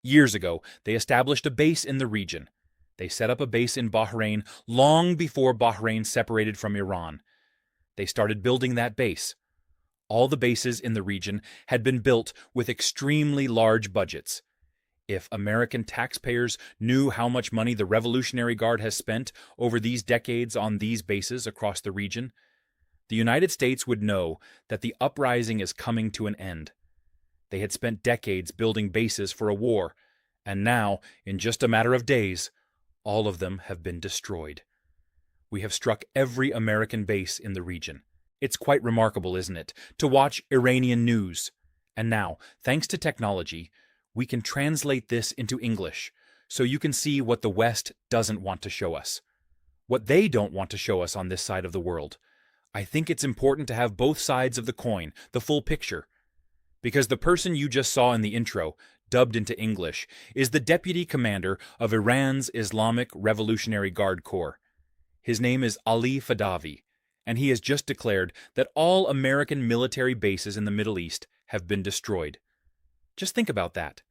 Years ago, they established a base in the region. They set up a base in Bahrain long before Bahrain separated from Iran. They started building that base. All the bases in the region had been built with extremely large budgets. If American taxpayers knew how much money the Revolutionary Guard has spent over these decades on these bases across the region, the United States would know that the uprising is coming to an end. They had spent decades building bases for a war, and now, in just a matter of days, all of them have been destroyed. We have struck every American base in the region. It's quite remarkable, isn't it, to watch Iranian news. And now, thanks to technology, we can translate this into English, so you can see what the West doesn't want to show us. What they don't want to show us on this side of the world. I think it's important to have both sides of the coin, the full picture. Because the person you just saw in the intro, dubbed into English, is the deputy commander of Iran's Islamic Revolutionary Guard Corps. His name is Ali Fadavi, and he has just declared that all American military bases in the Middle East have been destroyed. Just think about that.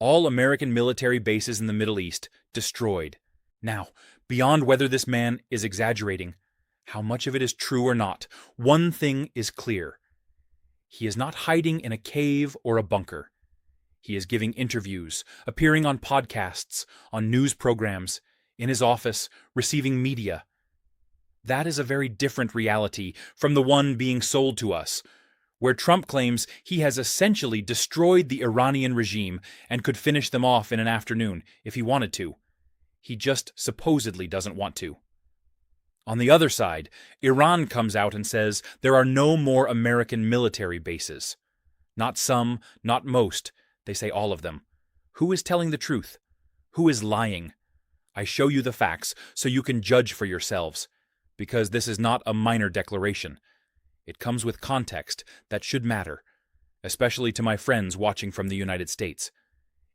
All American military bases in the Middle East destroyed. Now, beyond whether this man is exaggerating, how much of it is true or not, one thing is clear. He is not hiding in a cave or a bunker. He is giving interviews, appearing on podcasts, on news programs, in his office, receiving media. That is a very different reality from the one being sold to us, where Trump claims he has essentially destroyed the Iranian regime and could finish them off in an afternoon if he wanted to. He just supposedly doesn't want to. On the other side, Iran comes out and says there are no more American military bases. Not some, not most, they say all of them. Who is telling the truth? Who is lying? I show you the facts so you can judge for yourselves, because this is not a minor declaration. It comes with context that should matter, especially to my friends watching from the United States.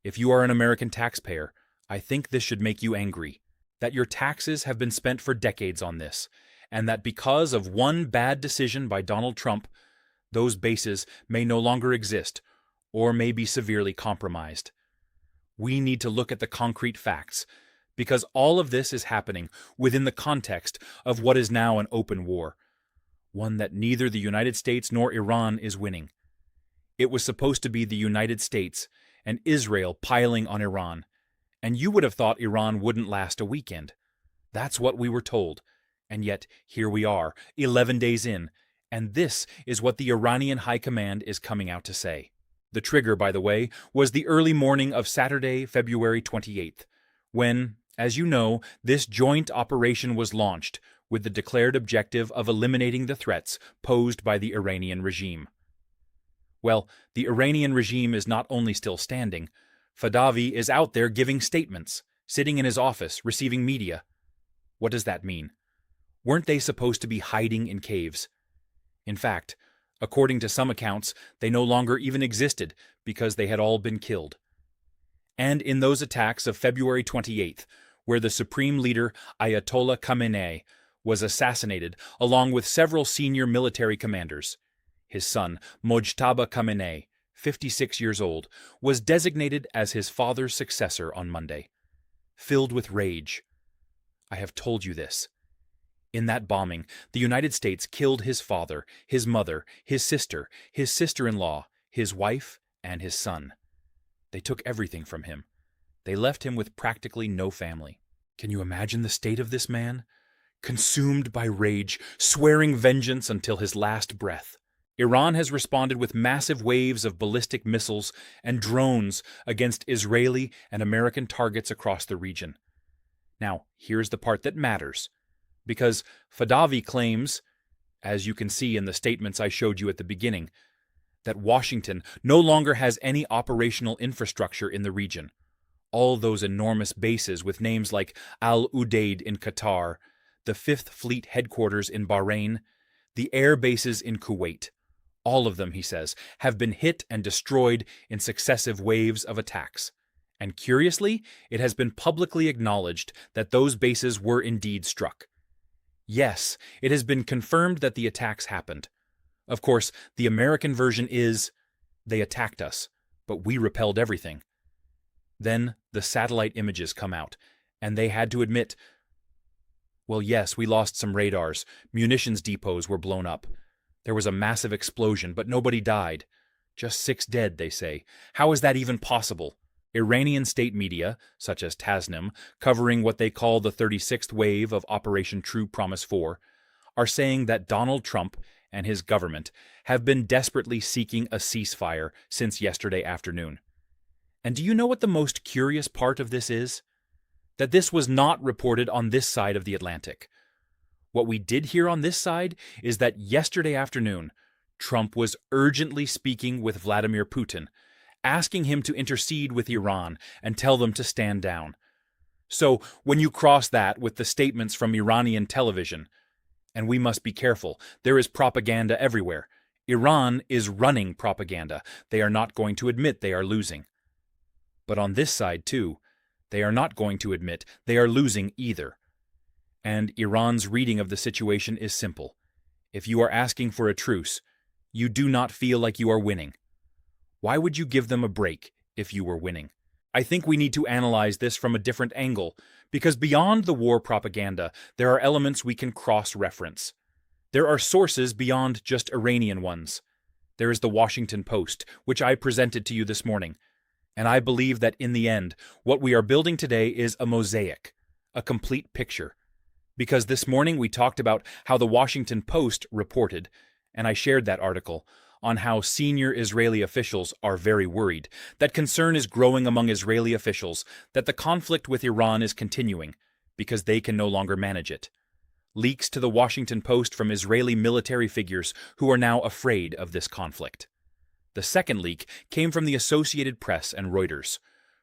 If you are an American taxpayer, I think this should make you angry. That your taxes have been spent for decades on this, and that because of one bad decision by Donald Trump, those bases may no longer exist or may be severely compromised. We need to look at the concrete facts, because all of this is happening within the context of what is now an open war, one that neither the United States nor Iran is winning. It was supposed to be the United States and Israel piling on Iran, and you would have thought Iran wouldn't last a weekend. That's what we were told. And yet, here we are, 11 days in, and this is what the Iranian High Command is coming out to say. The trigger, by the way, was the early morning of Saturday, February 28th, when, as you know, this joint operation was launched with the declared objective of eliminating the threats posed by the Iranian regime. Well, the Iranian regime is not only still standing, Fadavi is out there giving statements, sitting in his office, receiving media. What does that mean? Weren't they supposed to be hiding in caves? In fact, according to some accounts, they no longer even existed because they had all been killed. And in those attacks of February 28th, where the supreme leader Ayatollah Khamenei was assassinated along with several senior military commanders, his son, Mojtaba Khamenei, 56 years old, was designated as his father's successor on Monday. Filled with rage. I have told you this. In that bombing, the United States killed his father, his mother, his sister-in-law, his wife, and his son. They took everything from him. They left him with practically no family. Can you imagine the state of this man? Consumed by rage, swearing vengeance until his last breath. Iran has responded with massive waves of ballistic missiles and drones against Israeli and American targets across the region. Now, here's the part that matters. Because Fadavi claims, as you can see in the statements I showed you at the beginning, that Washington no longer has any operational infrastructure in the region. All those enormous bases with names like Al Udeid in Qatar, the 5th Fleet headquarters in Bahrain, the air bases in Kuwait. All of them, he says, have been hit and destroyed in successive waves of attacks. And curiously, it has been publicly acknowledged that those bases were indeed struck. Yes, it has been confirmed that the attacks happened. Of course, the American version is, they attacked us, but we repelled everything. Then the satellite images come out, and they had to admit, well, yes, we lost some radars. Munitions depots were blown up. There was a massive explosion, but nobody died. Just 6 dead, they say. How is that even possible? Iranian state media, such as Tasnim, covering what they call the 36th wave of Operation True Promise 4, are saying that Donald Trump and his government have been desperately seeking a ceasefire since yesterday afternoon. And do you know what the most curious part of this is? That this was not reported on this side of the Atlantic. What we did hear on this side is that yesterday afternoon, Trump was urgently speaking with Vladimir Putin, asking him to intercede with Iran and tell them to stand down. So when you cross that with the statements from Iranian television, and we must be careful, there is propaganda everywhere. Iran is running propaganda. They are not going to admit they are losing. But on this side, too, they are not going to admit they are losing either. And Iran's reading of the situation is simple. If you are asking for a truce, you do not feel like you are winning. Why would you give them a break if you were winning? I think we need to analyze this from a different angle, because beyond the war propaganda, there are elements we can cross-reference. There are sources beyond just Iranian ones. There is the Washington Post, which I presented to you this morning. And I believe that in the end, what we are building today is a mosaic, a complete picture. Because this morning we talked about how the Washington Post reported, and I shared that article, on how senior Israeli officials are very worried, that concern is growing among Israeli officials, that the conflict with Iran is continuing, because they can no longer manage it. Leaks to the Washington Post from Israeli military figures who are now afraid of this conflict. The second leak came from the Associated Press and Reuters,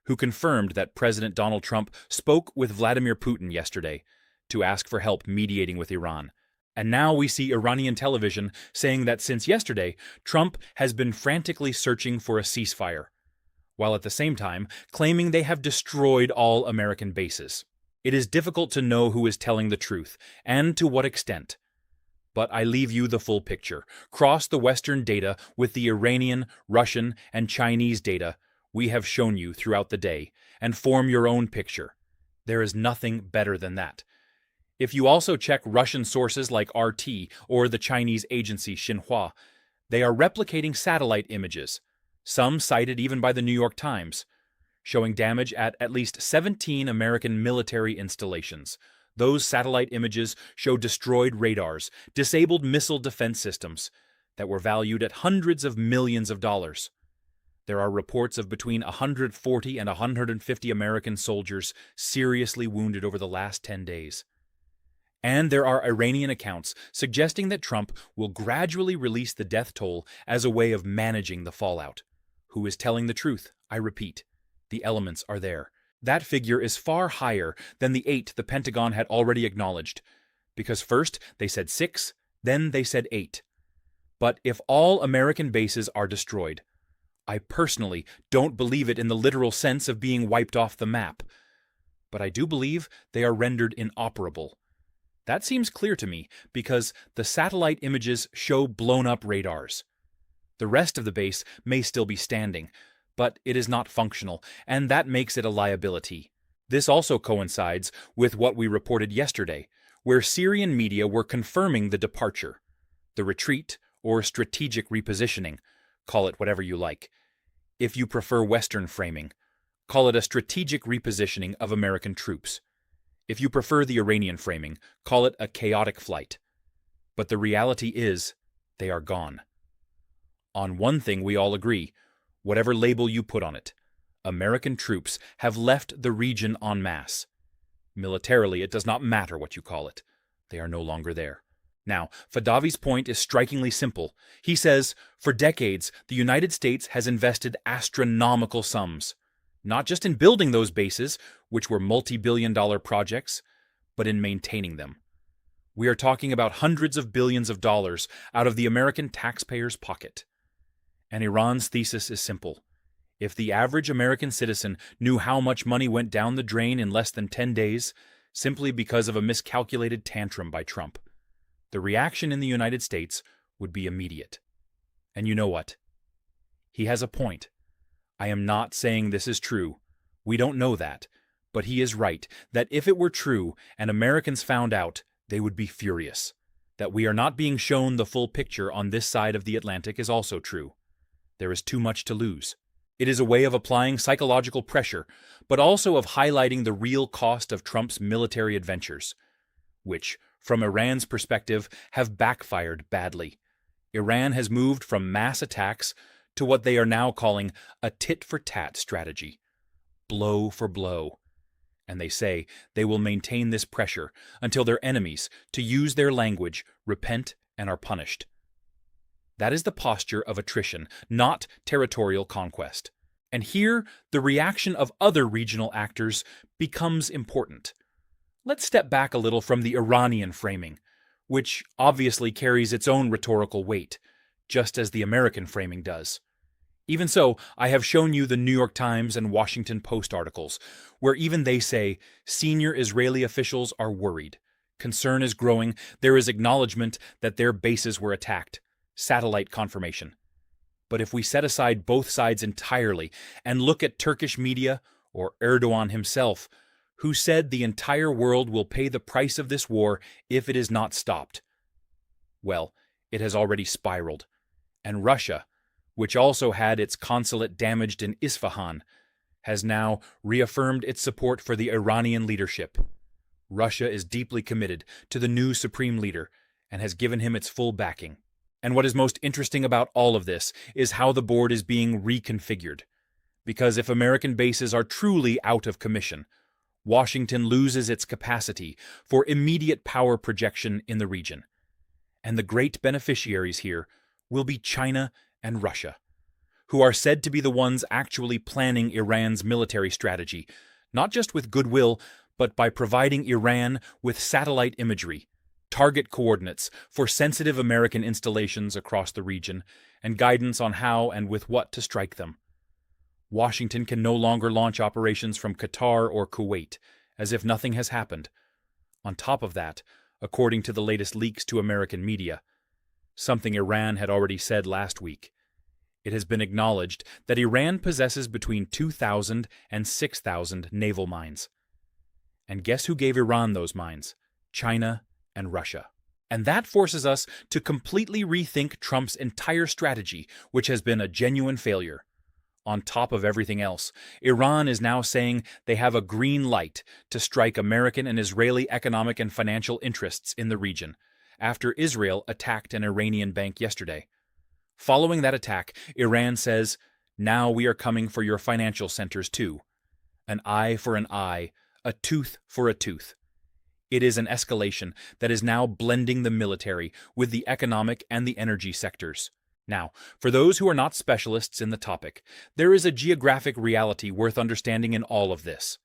who confirmed that President Donald Trump spoke with Vladimir Putin yesterday to ask for help mediating with Iran. And now we see Iranian television saying that since yesterday, Trump has been frantically searching for a ceasefire, while at the same time claiming they have destroyed all American bases. It is difficult to know who is telling the truth, and to what extent. But I leave you the full picture. Cross the Western data with the Iranian, Russian, and Chinese data we have shown you throughout the day, and form your own picture. There is nothing better than that. If you also check Russian sources like RT or the Chinese agency Xinhua, they are replicating satellite images, some cited even by the New York Times, showing damage at least 17 American military installations. Those satellite images show destroyed radars, disabled missile defense systems that were valued at hundreds of millions of dollars. There are reports of between 140 and 150 American soldiers seriously wounded over the last 10 days. And there are Iranian accounts suggesting that Trump will gradually release the death toll as a way of managing the fallout. Who is telling the truth? I repeat, the elements are there. That figure is far higher than the 8 the Pentagon had already acknowledged, because first they said 6, then they said 8. But if all American bases are destroyed, I personally don't believe it in the literal sense of being wiped off the map, but I do believe they are rendered inoperable. That seems clear to me because the satellite images show blown-up radars. The rest of the base may still be standing, but it is not functional, and that makes it a liability. This also coincides with what we reported yesterday, where Syrian media were confirming the departure, the retreat, or strategic repositioning, call it whatever you like. If you prefer Western framing, call it a strategic repositioning of American troops. If you prefer the Iranian framing, call it a chaotic flight. But the reality is, they are gone. On one thing we all agree, whatever label you put on it, American troops have left the region en masse. Militarily, it does not matter what you call it. They are no longer there. Now, Fadavi's point is strikingly simple. He says, for decades, the United States has invested astronomical sums, not just in building those bases, which were multi-billion-dollar projects, but in maintaining them. We are talking about hundreds of billions of dollars out of the American taxpayer's pocket. And Iran's thesis is simple. If the average American citizen knew how much money went down the drain in less than 10 days, simply because of a miscalculated tantrum by Trump, the reaction in the United States would be immediate. And you know what? He has a point. I am not saying this is true, We don't know that, but he is right that if it were true and Americans found out, they would be furious. That we are not being shown the full picture on this side of the Atlantic is also true. There is too much to lose. It is a way of applying psychological pressure, but also of highlighting the real cost of Trump's military adventures, which, from Iran's perspective, have backfired badly. Iran has moved from mass attacks to what they are now calling a tit-for-tat strategy, blow for blow. And they say they will maintain this pressure until their enemies, to use their language, repent and are punished. That is the posture of attrition, not territorial conquest. And here, the reaction of other regional actors becomes important. Let's step back a little from the Iranian framing, which obviously carries its own rhetorical weight, just as the American framing does. Even so, I have shown you the New York Times and Washington Post articles, where even they say senior Israeli officials are worried. Concern is growing. There is acknowledgement that their bases were attacked. Satellite confirmation. But if we set aside both sides entirely and look at Turkish media, or Erdogan himself, who said the entire world will pay the price of this war if it is not stopped, well, it has already spiraled. And Russia, which also had its consulate damaged in Isfahan, has now reaffirmed its support for the Iranian leadership. Russia is deeply committed to the new supreme leader and has given him its full backing. And what is most interesting about all of this is how the board is being reconfigured. Because if American bases are truly out of commission, Washington loses its capacity for immediate power projection in the region. And the great beneficiaries here will be China and Russia, who are said to be the ones actually planning Iran's military strategy, not just with goodwill, but by providing Iran with satellite imagery, target coordinates for sensitive American installations across the region, and guidance on how and with what to strike them. Washington can no longer launch operations from Qatar or Kuwait, as if nothing has happened. On top of that, according to the latest leaks to American media, something Iran had already said last week, it has been acknowledged that Iran possesses between 2,000 and 6,000 naval mines. And guess who gave Iran those mines? China and Russia. And that forces us to completely rethink Trump's entire strategy, which has been a genuine failure. On top of everything else, Iran is now saying they have a green light to strike American and Israeli economic and financial interests in the region, after Israel attacked an Iranian bank yesterday. Following that attack, Iran says, "Now we are coming for your financial centers too. An eye for an eye, a tooth for a tooth." It is an escalation that is now blending the military with the economic and the energy sectors. Now, for those who are not specialists in the topic, there is a geographic reality worth understanding in all of this.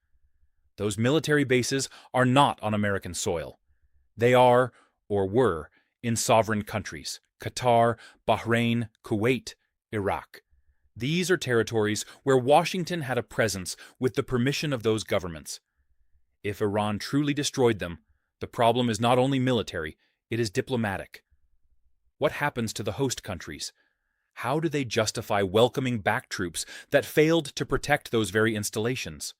Those military bases are not on American soil. They are, or were, in sovereign countries: Qatar, Bahrain, Kuwait, Iraq. These are territories where Washington had a presence with the permission of those governments. If Iran truly destroyed them, the problem is not only military, it is diplomatic. What happens to the host countries? How do they justify welcoming back troops that failed to protect those very installations?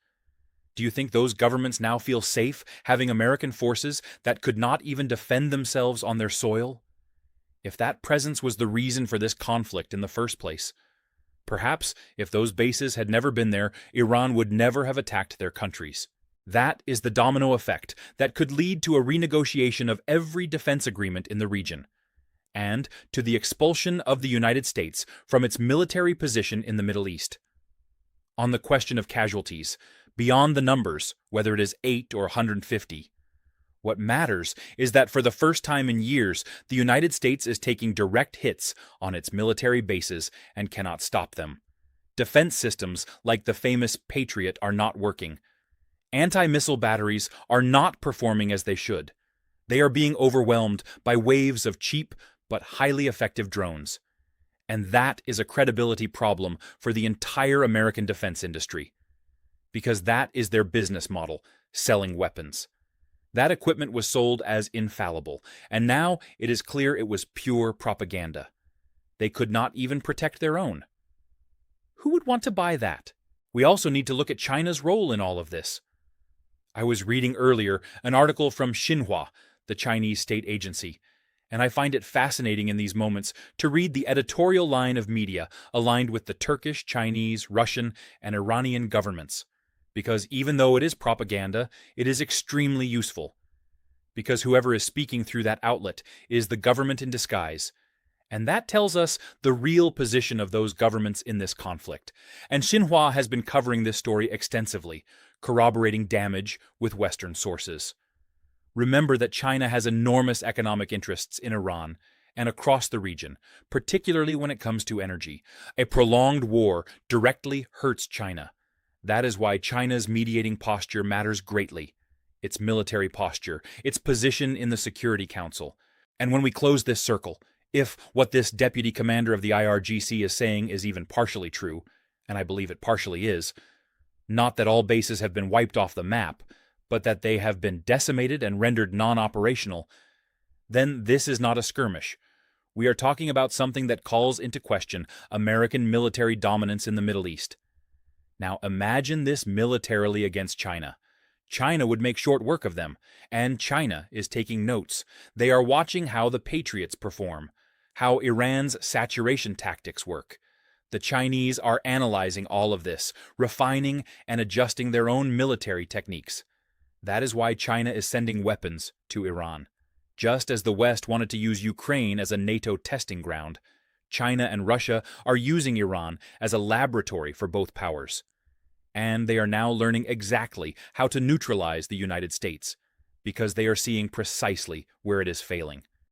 Do you think those governments now feel safe having American forces that could not even defend themselves on their soil? If that presence was the reason for this conflict in the first place, perhaps if those bases had never been there, Iran would never have attacked their countries. That is the domino effect that could lead to a renegotiation of every defense agreement in the region, and to the expulsion of the United States from its military position in the Middle East. On the question of casualties, beyond the numbers, whether it is 8 or 150, what matters is that for the first time in years, the United States is taking direct hits on its military bases and cannot stop them. Defense systems like the famous Patriot are not working. Anti-missile batteries are not performing as they should. They are being overwhelmed by waves of cheap but highly effective drones. And that is a credibility problem for the entire American defense industry. Because that is their business model, selling weapons. That equipment was sold as infallible, and now it is clear it was pure propaganda. They could not even protect their own. Who would want to buy that? We also need to look at China's role in all of this. I was reading earlier an article from Xinhua, the Chinese state agency, and I find it fascinating in these moments to read the editorial line of media aligned with the Turkish, Chinese, Russian, and Iranian governments. Because even though it is propaganda, it is extremely useful. Because whoever is speaking through that outlet is the government in disguise. And that tells us the real position of those governments in this conflict. And Xinhua has been covering this story extensively, corroborating damage with Western sources. Remember that China has enormous economic interests in Iran and across the region, particularly when it comes to energy. A prolonged war directly hurts China. That is why China's mediating posture matters greatly. Its military posture, its position in the Security Council. And when we close this circle, if what this deputy commander of the IRGC is saying is even partially true, and I believe it partially is, not that all bases have been wiped off the map, but that they have been decimated and rendered non-operational, then this is not a skirmish. We are talking about something that calls into question American military dominance in the Middle East. Now imagine this militarily against China. China would make short work of them, and China is taking notes. They are watching how the Patriots perform, how Iran's saturation tactics work. The Chinese are analyzing all of this, refining and adjusting their own military techniques. That is why China is sending weapons to Iran. Just as the West wanted to use Ukraine as a NATO testing ground, China and Russia are using Iran as a laboratory for both powers. And they are now learning exactly how to neutralize the United States, because they are seeing precisely where it is failing.